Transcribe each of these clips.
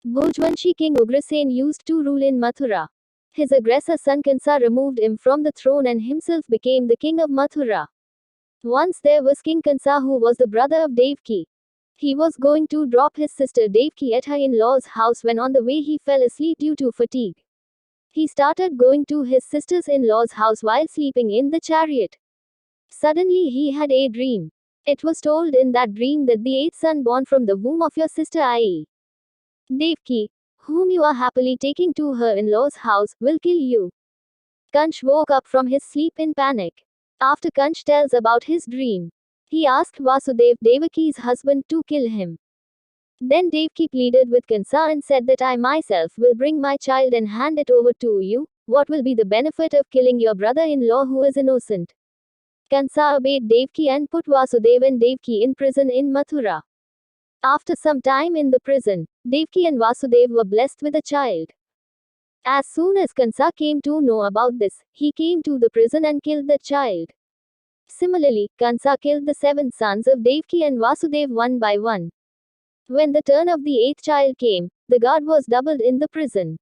Bhojvanshi king Ugrasen used to rule in Mathura. His aggressor son Kansa removed him from the throne and himself became the king of Mathura. Once there was King Kansa who was the brother of Devaki. He was going to drop his sister Devaki at her in-laws' house when on the way he fell asleep due to fatigue. He started going to his sister's in-laws' house while sleeping in the chariot. Suddenly he had a dream. It was told in that dream that the eighth son born from the womb of your sister i.e. Devaki, whom you are happily taking to her in-laws' house, will kill you. Kansh woke up from his sleep in panic. After Kansh tells about his dream, he asked Vasudev, Devaki's husband, to kill him. Then Devaki pleaded with Kansa and said that I myself will bring my child and hand it over to you. What will be the benefit of killing your brother-in-law who is innocent? Kansa obeyed Devaki and put Vasudev and Devaki in prison in Mathura. After some time in the prison, Devaki and Vasudev were blessed with a child. As soon as Kansa came to know about this, he came to the prison and killed the child. Similarly, Kansa killed the 7 sons of Devaki and Vasudev one by one. When the turn of the 8th child came, the guard was doubled in the prison.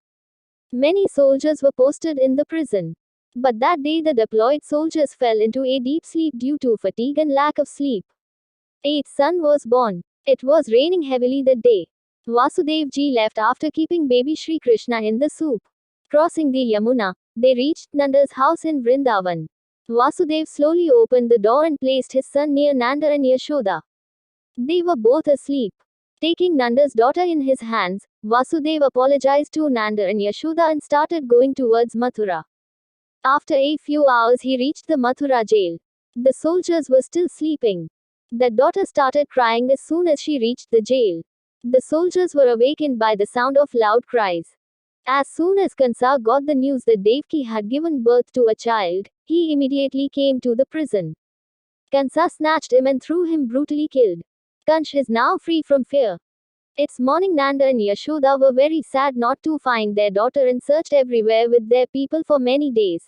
Many soldiers were posted in the prison. But that day the deployed soldiers fell into a deep sleep due to fatigue and lack of sleep. 8th son was born. It was raining heavily that day. Vasudev ji left after keeping baby Sri Krishna in the soup. Crossing the Yamuna, they reached Nanda's house in Vrindavan. Vasudev slowly opened the door and placed his son near Nanda and Yashoda. They were both asleep. Taking Nanda's daughter in his hands, Vasudev apologized to Nanda and Yashoda and started going towards Mathura. After a few hours he reached the Mathura jail. The soldiers were still sleeping. The daughter started crying as soon as she reached the jail. The soldiers were awakened by the sound of loud cries. As soon as Kansa got the news that Devaki had given birth to a child, he immediately came to the prison. Kansa snatched him and threw him brutally killed. Kansh is now free from fear. It's morning. Nanda and Yashoda were very sad not to find their daughter and searched everywhere with their people for many days.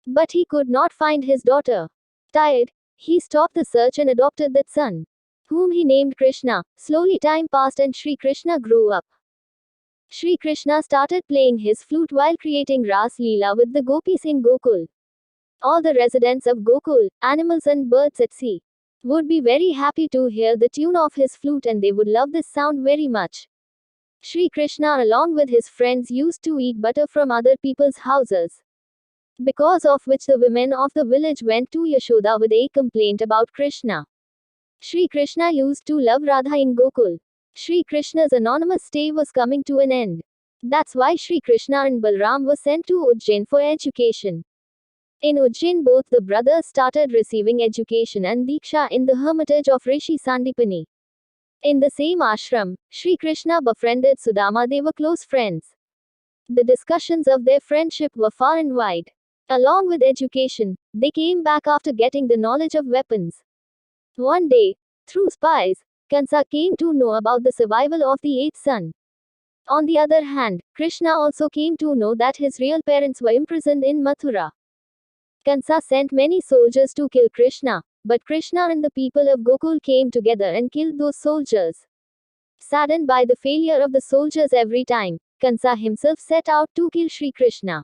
But he could not find his daughter. Tired, he stopped the search and adopted that son, whom he named Krishna. Slowly time passed and Sri Krishna grew up. Sri Krishna started playing his flute while creating Ras Leela with the gopis in Gokul. All the residents of Gokul, animals and birds at sea, would be very happy to hear the tune of his flute and they would love this sound very much. Sri Krishna along with his friends used to eat butter from other people's houses, because of which the women of the village went to Yashoda with a complaint about Krishna. Sri Krishna used to love Radha in Gokul. Sri Krishna's anonymous stay was coming to an end. That's why Sri Krishna and Balram were sent to Ujjain for education. In Ujjain both the brothers started receiving education and Diksha in the hermitage of Rishi Sandipani. In the same ashram, Sri Krishna befriended Sudama. They were close friends. The discussions of their friendship were far and wide. Along with education, they came back after getting the knowledge of weapons. One day, through spies, Kansa came to know about the survival of the 8th son. On the other hand, Krishna also came to know that his real parents were imprisoned in Mathura. Kansa sent many soldiers to kill Krishna, but Krishna and the people of Gokul came together and killed those soldiers. Saddened by the failure of the soldiers every time, Kansa himself set out to kill Sri Krishna.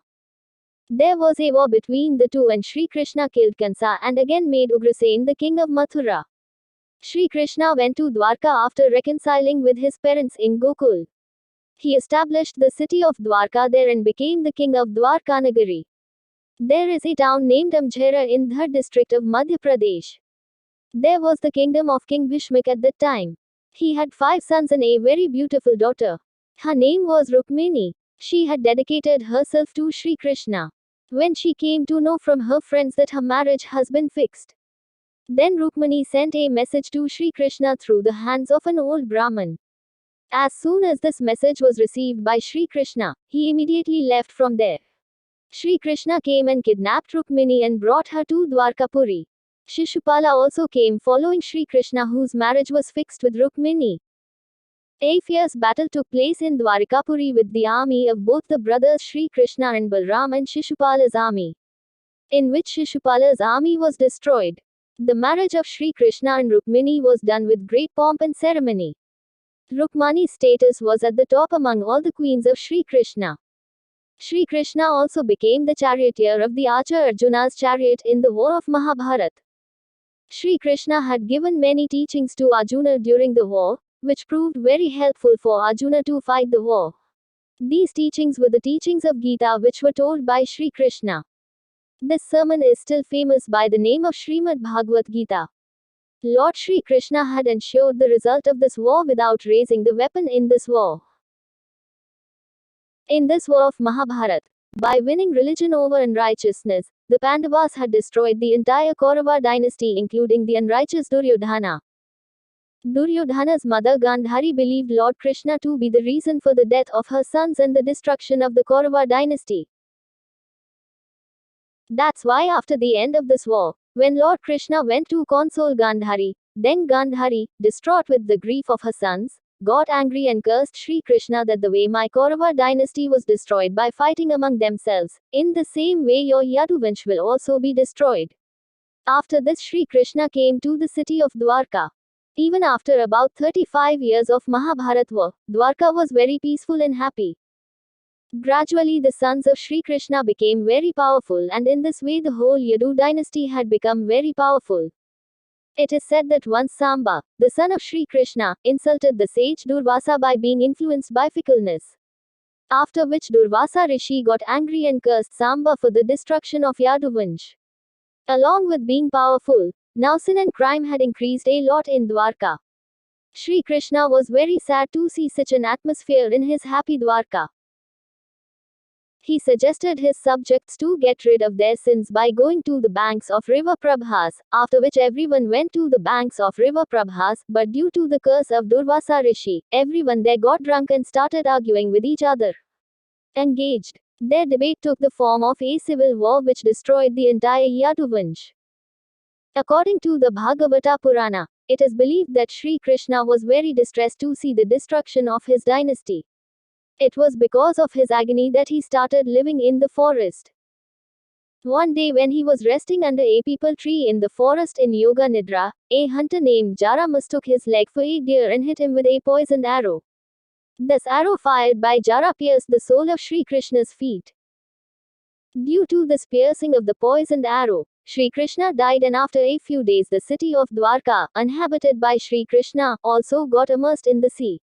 There was a war between the two and Sri Krishna killed Kansa and again made Ugrasen the king of Mathura. Sri Krishna went to Dwarka after reconciling with his parents in Gokul. He established the city of Dwarka there and became the king of Dwarkanagari. There is a town named Amjhera in Dhar district of Madhya Pradesh. There was the kingdom of King Bhishmik at that time. He had 5 sons and a very beautiful daughter. Her name was Rukmini. She had dedicated herself to Sri Krishna. When she came to know from her friends that her marriage has been fixed, then Rukmini sent a message to Sri Krishna through the hands of an old Brahman. As soon as this message was received by Sri Krishna, he immediately left from there. Sri Krishna came and kidnapped Rukmini and brought her to Dwarkapuri. Shishupala also came following Sri Krishna, whose marriage was fixed with Rukmini. A fierce battle took place in Dwarkapuri with the army of both the brothers Sri Krishna and Balram and Shishupala's army, in which Shishupala's army was destroyed. The marriage of Sri Krishna and Rukmini was done with great pomp and ceremony. Rukmani's status was at the top among all the queens of Sri Krishna. Sri Krishna also became the charioteer of the archer Arjuna's chariot in the war of Mahabharat. Sri Krishna had given many teachings to Arjuna during the war, which proved very helpful for Arjuna to fight the war. These teachings were the teachings of Gita which were told by Sri Krishna. This sermon is still famous by the name of Srimad Bhagavad Gita. Lord Sri Krishna had ensured the result of this war without raising the weapon in this war. In this war of Mahabharat, by winning religion over unrighteousness, the Pandavas had destroyed the entire Kaurava dynasty including the unrighteous Duryodhana. Duryodhana's mother Gandhari believed Lord Krishna to be the reason for the death of her sons and the destruction of the Kaurava dynasty. That's why after the end of this war, when Lord Krishna went to console Gandhari, then Gandhari, distraught with the grief of her sons, got angry and cursed Sri Krishna that the way my Kaurava dynasty was destroyed by fighting among themselves, in the same way your Yaduvansh will also be destroyed. After this Sri Krishna came to the city of Dwarka. Even after about 35 years of Mahabharat war, Dwarka was very peaceful and happy. Gradually the sons of Sri Krishna became very powerful and in this way the whole Yadu dynasty had become very powerful. It is said that once Samba, the son of Sri Krishna, insulted the sage Durvasa by being influenced by fickleness. After which Durvasa Rishi got angry and cursed Samba for the destruction of Yaduvansh. Along with being powerful, now sin and crime had increased a lot in Dwarka. Sri Krishna was very sad to see such an atmosphere in his happy Dwarka. He suggested his subjects to get rid of their sins by going to the banks of river Prabhas, after which everyone went to the banks of river Prabhas, but due to the curse of Durvasa Rishi, everyone there got drunk and started arguing with each other. Engaged. Their debate took the form of a civil war which destroyed the entire Yaduvansh. According to the Bhagavata Purana, it is believed that Sri Krishna was very distressed to see the destruction of his dynasty. It was because of his agony that he started living in the forest. One day when he was resting under a peepal tree in the forest in Yoga Nidra, a hunter named Jara mistook his leg for a deer and hit him with a poisoned arrow. This arrow fired by Jara pierced the sole of Sri Krishna's feet. Due to this piercing of the poisoned arrow, Sri Krishna died and after a few days the city of Dwarka, uninhabited by Sri Krishna, also got immersed in the sea.